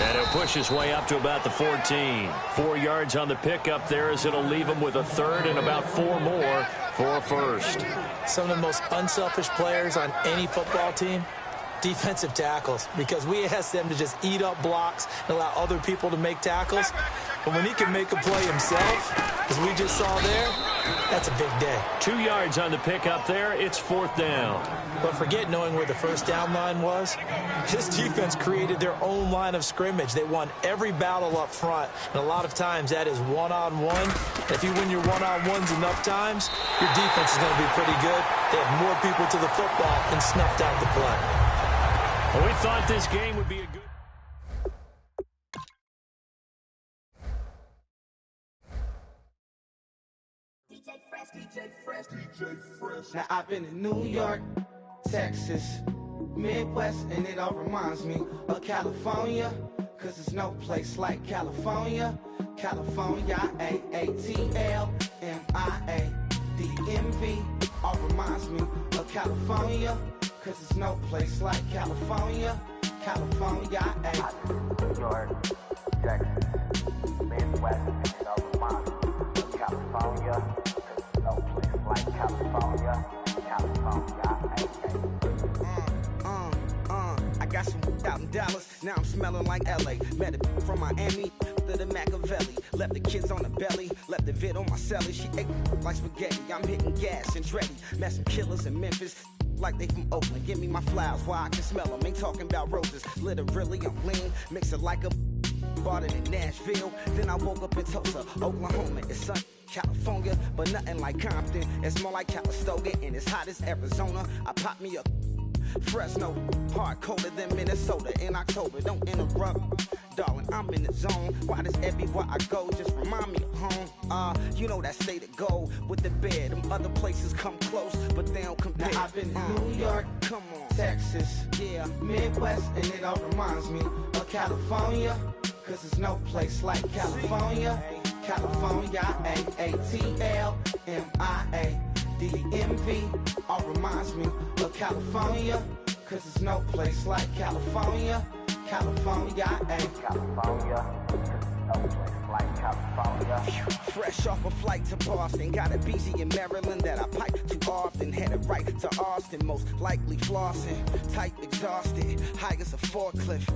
Speaker 2: And he'll push his way up to about the 14. 4 yards on the pickup there as it'll leave him with a 3rd and about 4 more for a 1st.
Speaker 3: Some of the most unselfish players on any football team, defensive tackles, because we ask them to just eat up blocks and allow other people to make tackles. But when he can make a play himself, as we just saw there, That's a big day.
Speaker 2: 2 yards on the pickup there. It's 4th down.
Speaker 3: But forget knowing where the first down line was. This defense created their own line of scrimmage. They won every battle up front, and a lot of times that is one-on-one. If you win your one-on-ones enough times, your defense is going to be pretty good. They have more people to the football and snuffed out the play.
Speaker 2: Well, we thought this game would be a good...
Speaker 4: Now I've been in New York, Texas, Midwest, and it all reminds me of California, cause there's no place like California. California, A-A-T-L-M-I-A-D-M-V, all reminds me of California, cause there's no place like California. California,
Speaker 5: New York, Texas, Midwest, and it all reminds me of California. No place like California, California,
Speaker 4: I got some out in Dallas, now I'm smelling like LA. Met it from Miami to the Machiavelli. Left the kids on the belly, left the vid on my celly. She ate like spaghetti, I'm hitting gas and dready. Met some killers in Memphis, like they from Oakland. Give me my flowers while I can smell them. Ain't talking about roses, literally I'm lean. Mix it like a bought it in Nashville. Then I woke up in Tulsa, Oklahoma. It's sun, California, but nothing like Compton. It's more like Calistoga, and it's hot as Arizona. I pop me up Fresno, hard colder than Minnesota in October. Don't interrupt, darling, I'm in the zone. Why does everywhere I go just remind me of home? You know that state of gold with the bed. Them other places come close, but they don't compare. Now I've been to New York, come on, Texas, yeah, Midwest, and it all reminds me of California, cause there's no place like California. California, A-A-T-L-M-I-A-D-M-V, all reminds me of California, cause there's no place like California. California,
Speaker 5: California, no place like California.
Speaker 4: Fresh off a flight to Boston, got a BZ in Maryland that I pipe too often. Headed right to Austin, most likely flossing. Type exhausted, high as a forklift.